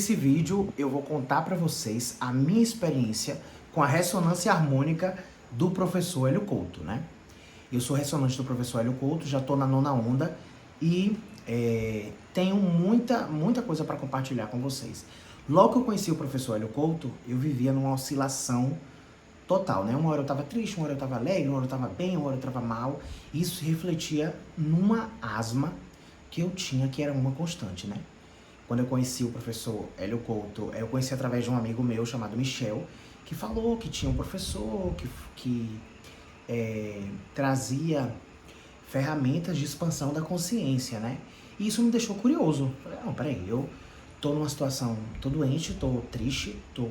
Nesse vídeo eu vou contar para vocês a minha experiência com a ressonância harmônica do professor Hélio Couto, né? Eu sou ressonante do professor Hélio Couto, já estou na 9ª onda e tenho muita coisa para compartilhar com vocês. Logo que eu conheci o professor Hélio Couto, eu vivia numa oscilação total, né? Uma hora eu estava triste, uma hora eu estava alegre, uma hora eu estava bem, uma hora eu estava mal. Isso refletia numa asma que eu tinha, que era uma constante, né? Quando eu conheci o professor Hélio Couto, eu conheci através de um amigo meu chamado Michel, que falou que tinha um professor que trazia ferramentas de expansão da consciência, né? E isso me deixou curioso. Falei, não, peraí, eu tô numa situação, tô doente, tô triste, tô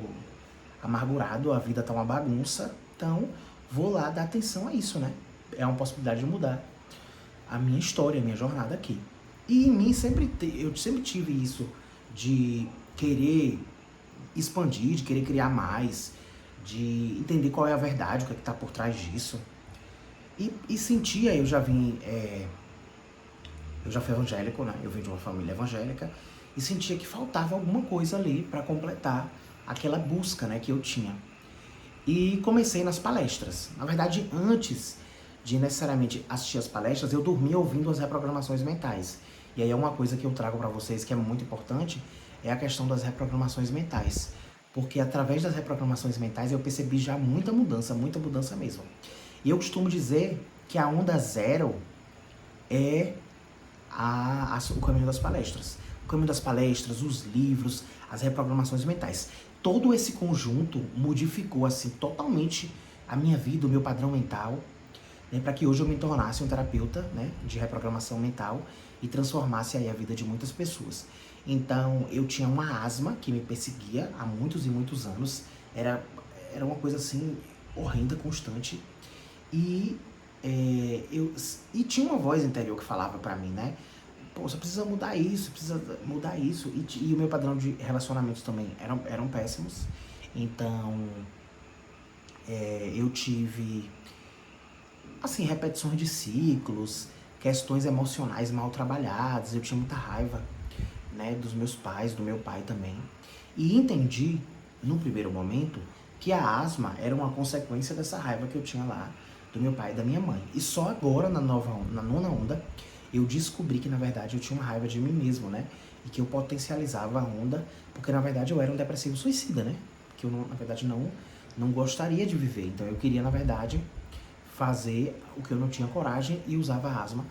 amargurado, a vida tá uma bagunça, então vou lá dar atenção a isso, né? É uma possibilidade de mudar a minha história, a minha jornada aqui. E em mim eu sempre tive isso de querer expandir, de querer criar mais, de entender qual é a verdade, o que é que tá por trás disso. E sentia, eu já fui evangélico, né? Eu venho de uma família evangélica e sentia que faltava alguma coisa ali para completar aquela busca, né, que eu tinha. E comecei nas palestras. Na verdade, antes de necessariamente assistir as palestras, eu dormia ouvindo as reprogramações mentais. E aí é uma coisa que eu trago para vocês que é muito importante, é a questão das reprogramações mentais. Porque através das reprogramações mentais eu percebi já muita mudança mesmo. E eu costumo dizer que a onda zero é o caminho das palestras. O caminho das palestras, os livros, as reprogramações mentais. Todo esse conjunto modificou assim totalmente a minha vida, o meu padrão mental, né, para que hoje eu me tornasse um terapeuta, né, de reprogramação mental e transformasse aí a vida de muitas pessoas. Então, eu tinha uma asma que me perseguia há muitos e muitos anos. Era uma coisa assim horrenda, constante. E tinha uma voz interior que falava pra mim, né? Pô, você precisa mudar isso, precisa mudar isso. E o meu padrão de relacionamentos também eram péssimos. Então, eu tive, assim, repetições de ciclos, questões emocionais mal trabalhadas. Eu tinha muita raiva, né, dos meus pais, do meu pai também. E entendi, no primeiro momento, que a asma era uma consequência dessa raiva que eu tinha lá do meu pai e da minha mãe. E só agora, na 9ª onda, eu descobri que, na verdade, eu tinha uma raiva de mim mesmo, né? E que eu potencializava a onda, porque, na verdade, eu era um depressivo suicida, né? Que eu, na verdade, não gostaria de viver. Então, eu queria, na verdade, fazer o que eu não tinha coragem e usava a asma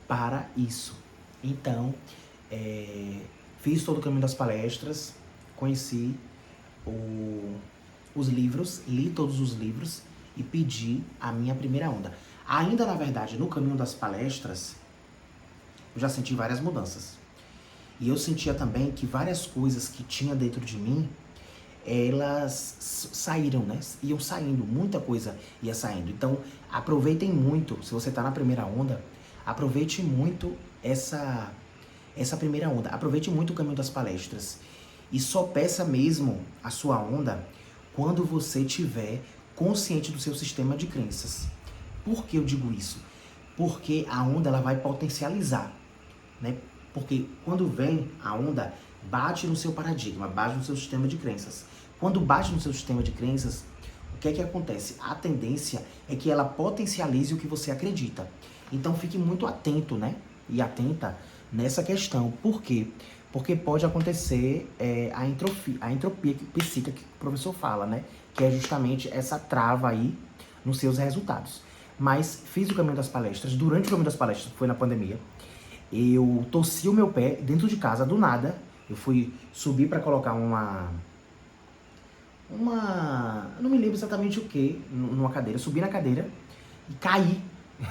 para isso. Então, fiz todo o caminho das palestras, conheci os livros, li todos os livros e pedi a minha primeira onda. Ainda, na verdade, no caminho das palestras, eu já senti várias mudanças. E eu sentia também que várias coisas que tinha dentro de mim, elas saíram, né? Iam saindo, muita coisa ia saindo. Então, aproveitem muito, se você tá na primeira onda, aproveite muito essa primeira onda. Aproveite muito o caminho das palestras. E só peça mesmo a sua onda quando você tiver consciente do seu sistema de crenças. Por que eu digo isso? Porque a onda ela vai potencializar, né? Porque quando vem a onda, bate no seu paradigma, bate no seu sistema de crenças. Quando bate no seu sistema de crenças, o que é que acontece? A tendência é que ela potencialize o que você acredita. Então fique muito atento, né? E atenta nessa questão. Por quê? Porque pode acontecer a entropia psíquica que o professor fala, né? Que é justamente essa trava aí nos seus resultados. Mas fiz o caminho das palestras. Durante o caminho das palestras, foi na pandemia, eu torci o meu pé dentro de casa, do nada. Eu fui subir para colocar não me lembro exatamente o que, numa cadeira. Subi na cadeira e caí.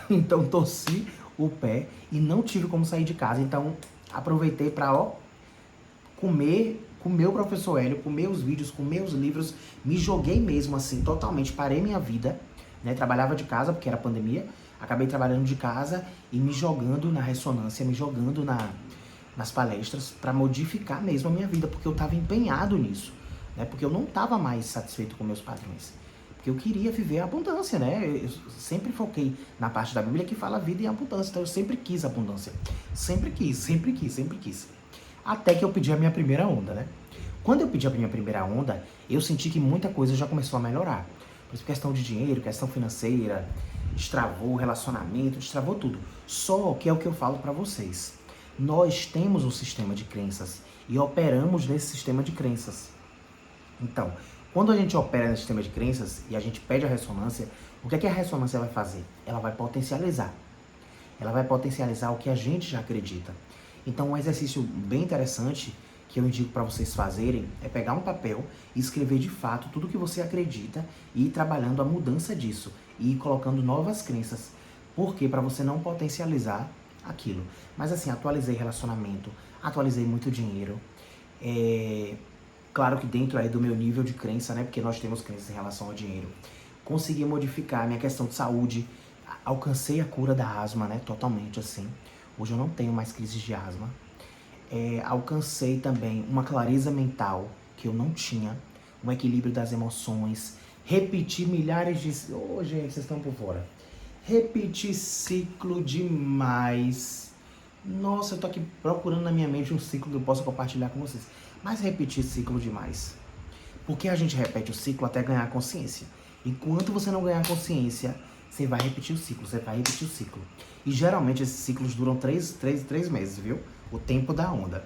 Então torci o pé e não tive como sair de casa. Então aproveitei para comer com o meu professor Hélio, com meus vídeos, com meus livros. Me joguei mesmo assim, totalmente. Parei minha vida, né? Trabalhava de casa porque era pandemia. Acabei trabalhando de casa e me jogando na ressonância, me jogando nas palestras para modificar mesmo a minha vida, porque eu estava empenhado nisso, né? Porque eu não estava mais satisfeito com meus padrões. Porque eu queria viver a abundância, né? Eu sempre foquei na parte da Bíblia que fala vida em abundância. Então eu sempre quis abundância. Sempre quis. Até que eu pedi a minha primeira onda, né? Quando eu pedi a minha primeira onda, eu senti que muita coisa já começou a melhorar. Por exemplo, questão de dinheiro, questão financeira, destravou o relacionamento, destravou tudo. Só que é o que eu falo para vocês. Nós temos um sistema de crenças e operamos nesse sistema de crenças. Então, quando a gente opera nesse sistema de crenças e a gente pede a ressonância, o que é que a ressonância vai fazer? Ela vai potencializar. Ela vai potencializar o que a gente já acredita. Então, um exercício bem interessante que eu indico para vocês fazerem é pegar um papel e escrever de fato tudo que você acredita e ir trabalhando a mudança disso e ir colocando novas crenças. Por quê? Para você não potencializar aquilo. Mas assim, atualizei relacionamento, atualizei muito dinheiro. Claro que dentro aí do meu nível de crença, né? Porque nós temos crenças em relação ao dinheiro. Consegui modificar a minha questão de saúde. Alcancei a cura da asma, né? Totalmente assim. Hoje eu não tenho mais crises de asma. Alcancei também uma clareza mental que eu não tinha, um equilíbrio das emoções, repeti milhares de... Ô, gente, vocês estão por fora. Repeti ciclo demais. Nossa, eu tô aqui procurando na minha mente um ciclo que eu possa compartilhar com vocês. Mas repeti ciclo demais. Porque a gente repete o ciclo até ganhar consciência. Enquanto você não ganhar consciência, você vai repetir o ciclo, você vai repetir o ciclo. E geralmente esses ciclos duram 3 meses, viu? O tempo da onda.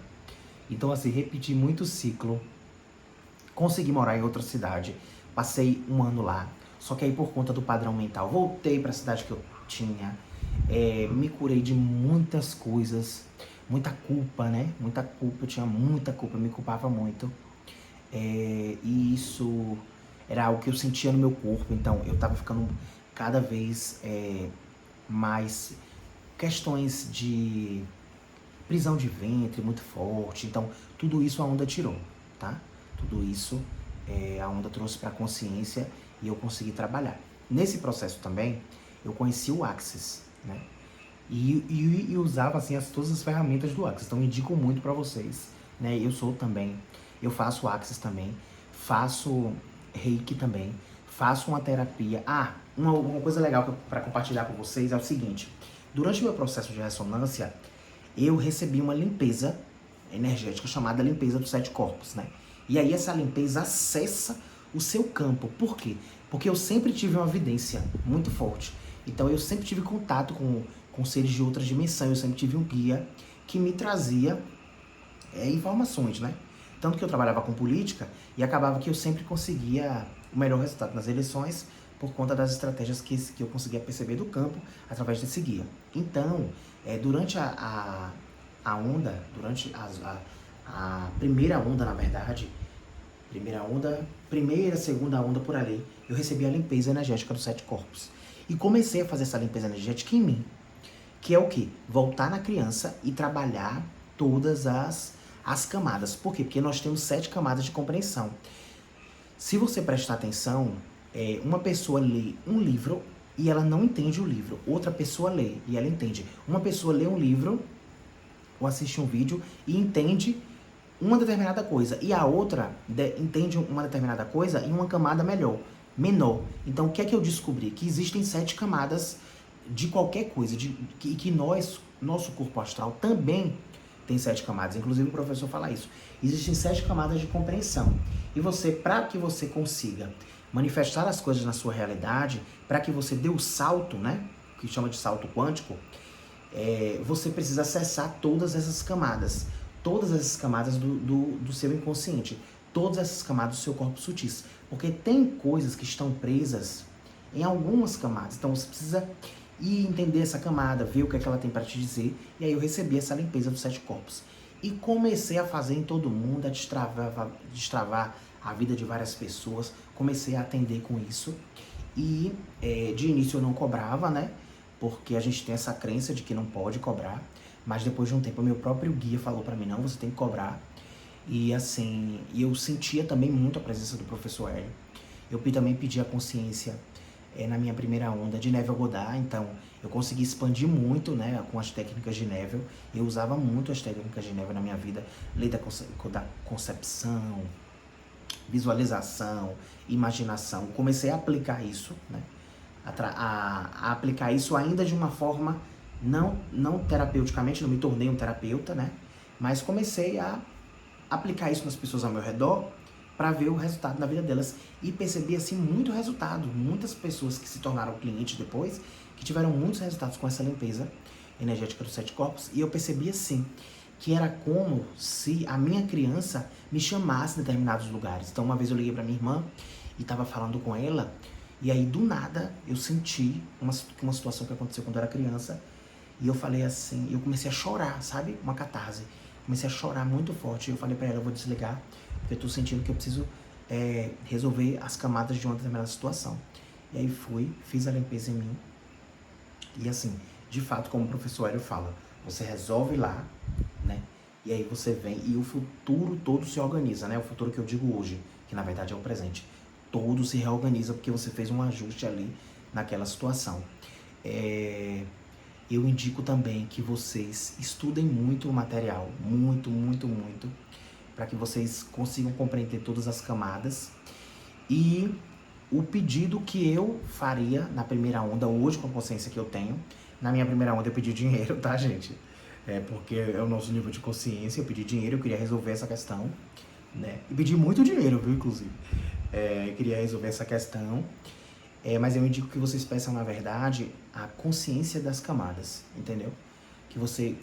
Então, assim, repeti muito ciclo. Consegui morar em outra cidade. Passei um ano lá. Só que aí, por conta do padrão mental, voltei para a cidade que eu tinha. Me curei de muitas coisas. Muita culpa, né? Muita culpa. Eu tinha muita culpa. Eu me culpava muito. E isso era algo que eu sentia no meu corpo. Então, eu tava ficando cada vez mais... Questões de prisão de ventre muito forte. Então, tudo isso a onda tirou, tá? Tudo isso a onda trouxe para a consciência e eu consegui trabalhar. Nesse processo também, eu conheci o Access, né? E usava, assim, todas as ferramentas do Access. Então, indico muito para vocês, né? Eu faço Access também, faço Reiki também, faço uma terapia. Uma coisa legal para compartilhar com vocês é o seguinte. Durante o meu processo de ressonância, eu recebi uma limpeza energética chamada limpeza dos 7 corpos, né? E aí essa limpeza acessa o seu campo. Por quê? Porque eu sempre tive uma evidência muito forte. Então eu sempre tive contato com seres de outras dimensões, eu sempre tive um guia que me trazia informações, né? Tanto que eu trabalhava com política e acabava que eu sempre conseguia o melhor resultado nas eleições por conta das estratégias que eu conseguia perceber do campo através desse guia. Então, durante a onda, durante a primeira onda, na verdade, primeira, segunda onda por ali, eu recebi a limpeza energética dos 7 corpos. E comecei a fazer essa limpeza energética em mim, que é o quê? Voltar na criança e trabalhar todas as camadas. Por quê? Porque nós temos 7 camadas de compreensão. Se você prestar atenção, uma pessoa lê um livro e ela não entende o livro. Outra pessoa lê e ela entende. Uma pessoa lê um livro ou assiste um vídeo e entende uma determinada coisa. E a outra entende uma determinada coisa em uma camada menor. Então, o que é que eu descobri? Que existem 7 camadas de qualquer coisa. Que nosso corpo astral também tem 7 camadas. Inclusive, o professor fala isso. Existem 7 camadas de compreensão. E você, para que você consiga manifestar as coisas na sua realidade, para que você dê o salto, né? Que chama de salto quântico, você precisa acessar todas essas camadas. Todas essas camadas do seu inconsciente. Todas essas camadas do seu corpo sutis. Porque tem coisas que estão presas em algumas camadas. Então você precisa ir entender essa camada, ver o que é que ela tem para te dizer. E aí eu recebi essa limpeza dos 7 corpos. E comecei a fazer em todo mundo, a destravar a vida de várias pessoas. Comecei a atender com isso. E de início eu não cobrava, né? Porque a gente tem essa crença de que não pode cobrar. Mas depois de um tempo, o meu próprio guia falou pra mim, não, você tem que cobrar. E assim, eu sentia também muito a presença do professor Hélio. Eu também pedi a consciência na minha primeira onda de Neville Goddard. Então, eu consegui expandir muito, né, com as técnicas de Neville. Eu usava muito as técnicas de Neville na minha vida. Lei da concepção, visualização, imaginação. Comecei a aplicar isso, né? A aplicar isso ainda de uma forma não terapeuticamente, não me tornei um terapeuta, né? Mas comecei a aplicar isso nas pessoas ao meu redor para ver o resultado na vida delas. E percebi, assim, muito resultado. Muitas pessoas que se tornaram clientes depois, que tiveram muitos resultados com essa limpeza energética dos 7 corpos. E eu percebi, assim, que era como se a minha criança me chamasse em determinados lugares. Então, uma vez eu liguei para minha irmã e estava falando com ela, e aí, do nada, eu senti uma situação que aconteceu quando eu era criança, e eu falei assim, eu comecei a chorar, sabe? Uma catarse. Comecei a chorar muito forte, e eu falei para ela, eu vou desligar, porque eu tô sentindo que eu preciso resolver as camadas de uma determinada situação. E aí fiz a limpeza em mim, e assim, de fato, como o professor Hélio fala, você resolve lá, né? E aí você vem e o futuro todo se organiza, né? O futuro que eu digo hoje, que na verdade é o presente. Todo se reorganiza porque você fez um ajuste ali naquela situação. Eu indico também que vocês estudem muito o material, muito, muito, muito, para que vocês consigam compreender todas as camadas. E o pedido que eu faria na primeira onda, hoje com a consciência que eu tenho, na minha primeira onda eu pedi dinheiro, tá, gente? Porque é o nosso nível de consciência, eu pedi dinheiro, eu queria resolver essa questão, né? E pedi muito dinheiro, viu, inclusive. Eu queria resolver essa questão, mas eu indico que vocês peçam, na verdade, a consciência das camadas, entendeu? Que você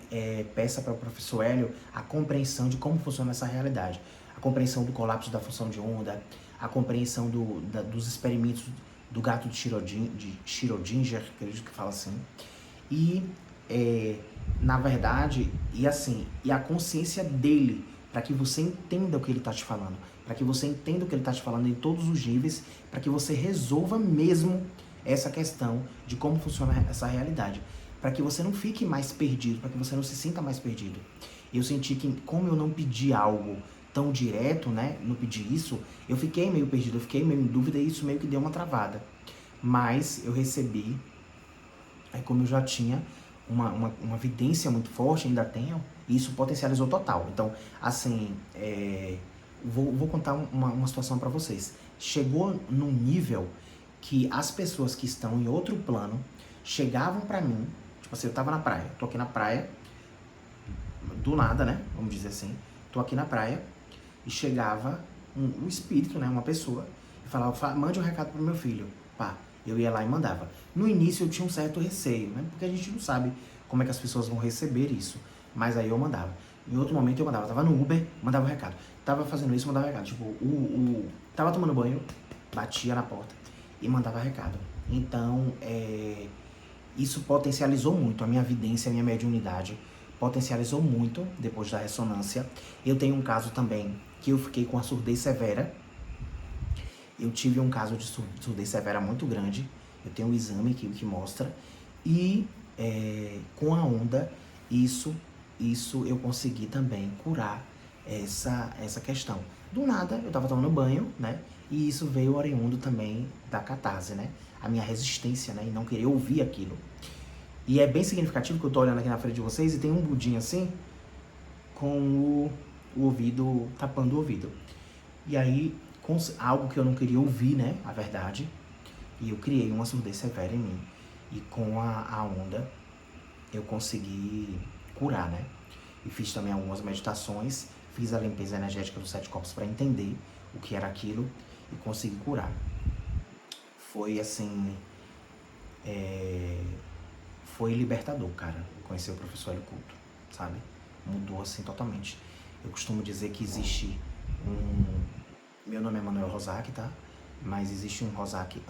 peça para o professor Hélio a compreensão de como funciona essa realidade. A compreensão do colapso da função de onda, a compreensão dos experimentos do gato de Schrödinger, acredito que fala assim. E, na verdade, e a consciência dele, para que você entenda o que ele está te falando. Para que você entenda o que ele está te falando em todos os níveis, para que você resolva mesmo essa questão de como funciona essa realidade. Para que você não fique mais perdido, para que você não se sinta mais perdido. Eu senti que, como eu não pedi algo tão direto, né, não pedi isso, eu fiquei meio perdido, eu fiquei meio em dúvida e isso meio que deu uma travada. Mas eu recebi, como eu já tinha uma evidência muito forte, ainda tenho, e isso potencializou total. Então, assim, vou contar uma situação para vocês. Chegou num nível que as pessoas que estão em outro plano chegavam para mim, tipo assim, eu tava na praia, tô aqui na praia, do nada, né, vamos dizer assim, tô aqui na praia, e chegava um espírito, né, uma pessoa, e falava, mande um recado pro meu filho, pá, eu ia lá e mandava. No início eu tinha um certo receio, né, porque a gente não sabe como é que as pessoas vão receber isso, mas aí eu mandava. Em outro momento eu mandava, tava no Uber, mandava o recado. Tava fazendo isso, mandava recado. Tipo, tava tomando banho, batia na porta e mandava recado. Então, isso potencializou muito a minha vidência, a minha mediunidade. Potencializou muito depois da ressonância. Eu tenho um caso também que eu fiquei com a surdez severa. Eu tive um caso de surdez severa muito grande. Eu tenho um exame que mostra. E com a onda, isso eu consegui também curar essa questão. Do nada, eu tava tomando banho, né? E isso veio oriundo também da catarse, né? A minha resistência, né? E não querer ouvir aquilo. E é bem significativo que eu tô olhando aqui na frente de vocês e tem um budinho assim, com o ouvido, tapando o ouvido. E aí, algo que eu não queria ouvir, né? A verdade. E eu criei uma surdez severa em mim. E com a onda, eu consegui curar, né? E fiz também algumas meditações, fiz a limpeza energética dos 7 corpos para entender o que era aquilo e consegui curar. Foi assim, foi libertador, cara, conhecer o professor Hélio Couto, sabe? Mudou assim totalmente. Eu costumo dizer que existe meu nome é Manuel Rosaki, tá? Mas existe um Rosaki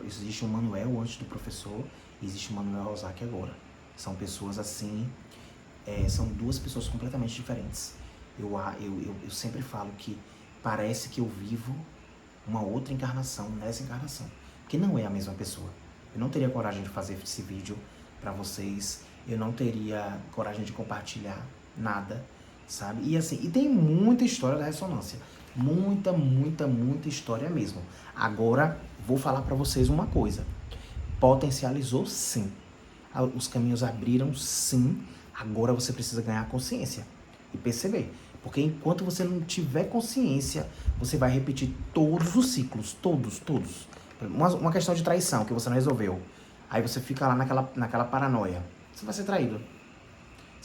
existe um Manuel antes do professor, e existe um Manuel Rosaki agora. São pessoas assim, são duas pessoas completamente diferentes. Eu sempre falo que parece que eu vivo uma outra encarnação nessa encarnação, porque não é a mesma pessoa. Eu não teria coragem de fazer esse vídeo pra vocês, eu não teria coragem de compartilhar nada, sabe? E assim, e tem muita história da ressonância, muita, muita, muita história mesmo. Agora, vou falar pra vocês uma coisa, potencializou sim, os caminhos abriram sim, agora você precisa ganhar consciência e perceber. Porque enquanto você não tiver consciência, você vai repetir todos os ciclos, todos. Uma questão de traição que você não resolveu. Aí você fica lá naquela paranoia. Você vai ser traído.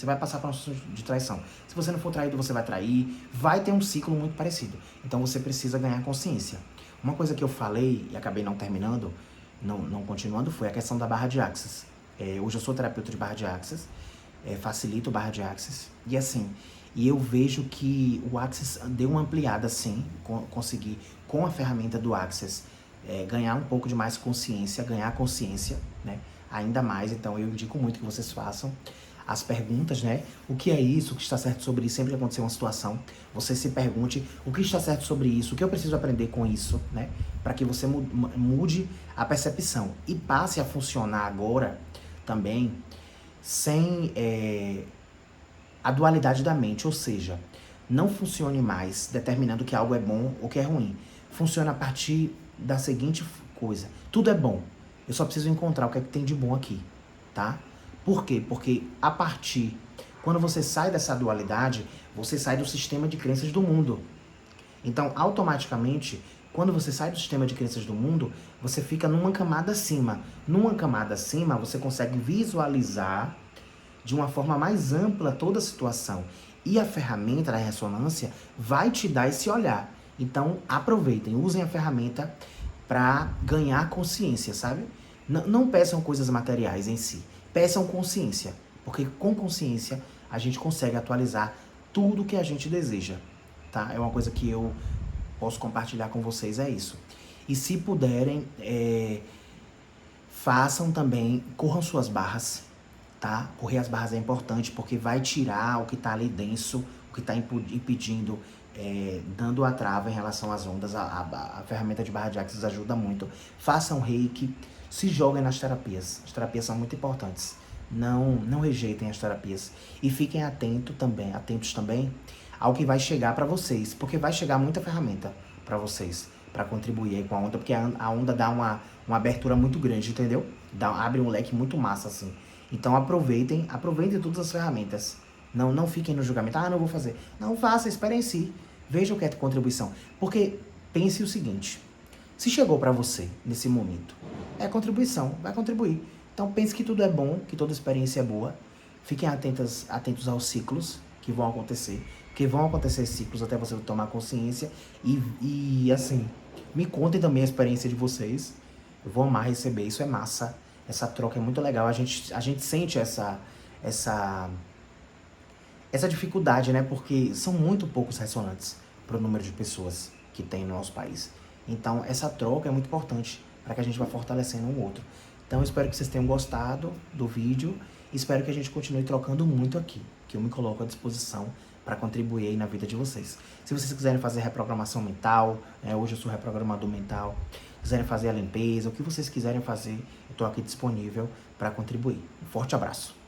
você vai passar por uma situação de traição. Se você não for traído, você vai trair, vai ter um ciclo muito parecido. Então você precisa ganhar consciência. Uma coisa que eu falei e acabei não terminando, não continuando, foi a questão da barra de Axis. Hoje eu sou terapeuta de barra de Axis, facilito barra de Axis, e assim, e eu vejo que o Axis deu uma ampliada, sim, consegui, com a ferramenta do Axis, ganhar um pouco de mais consciência, ganhar consciência, né, ainda mais. Então eu indico muito que vocês façam as perguntas, né, o que é isso, o que está certo sobre isso, sempre que acontecer uma situação, você se pergunte o que está certo sobre isso, o que eu preciso aprender com isso, né, para que você mude a percepção e passe a funcionar agora também sem a dualidade da mente, ou seja, não funcione mais determinando que algo é bom ou que é ruim. Funciona a partir da seguinte coisa: tudo é bom, eu só preciso encontrar o que é que tem de bom aqui, tá? Por quê? Porque quando você sai dessa dualidade, você sai do sistema de crenças do mundo. Então, automaticamente, quando você sai do sistema de crenças do mundo, você fica numa camada acima. Numa camada acima, você consegue visualizar de uma forma mais ampla toda a situação. E a ferramenta da ressonância vai te dar esse olhar. Então, aproveitem, usem a ferramenta para ganhar consciência, sabe? Não peçam coisas materiais em si, peçam consciência, porque com consciência a gente consegue atualizar tudo que a gente deseja, tá? É uma coisa que eu posso compartilhar com vocês, é isso. E se puderem, façam também, corram suas barras, tá? Correr as barras é importante porque vai tirar o que tá ali denso, o que tá impedindo, dando a trava em relação às ondas. A ferramenta de barra de Axis ajuda muito. Façam reiki, se joguem nas terapias. As terapias são muito importantes. Não rejeitem as terapias. E fiquem atentos também ao que vai chegar para vocês, porque vai chegar muita ferramenta para vocês, para contribuir aí com a onda, porque a onda dá uma abertura muito grande, entendeu? Abre um leque muito massa, assim. Então aproveitem todas as ferramentas. Não fiquem no julgamento, não vou fazer. Não faça, espere em si. Veja o que é contribuição. Porque pense o seguinte: se chegou para você nesse momento, é contribuição, vai contribuir. Então pense que tudo é bom, que toda experiência é boa. Fiquem atentos aos ciclos que vão acontecer. Porque vão acontecer ciclos até você tomar consciência. E assim, me contem também a experiência de vocês. Eu vou amar receber, isso é massa. Essa troca é muito legal. A gente sente essa dificuldade, né? Porque são muito poucos ressonantes para o número de pessoas que tem no nosso país. Então, essa troca é muito importante para que a gente vá fortalecendo um outro. Então, eu espero que vocês tenham gostado do vídeo. Espero que a gente continue trocando muito aqui, que eu me coloco à disposição para contribuir aí na vida de vocês. Se vocês quiserem fazer reprogramação mental, hoje eu sou reprogramador mental, quiserem fazer a limpeza, o que vocês quiserem fazer, eu estou aqui disponível para contribuir. Um forte abraço.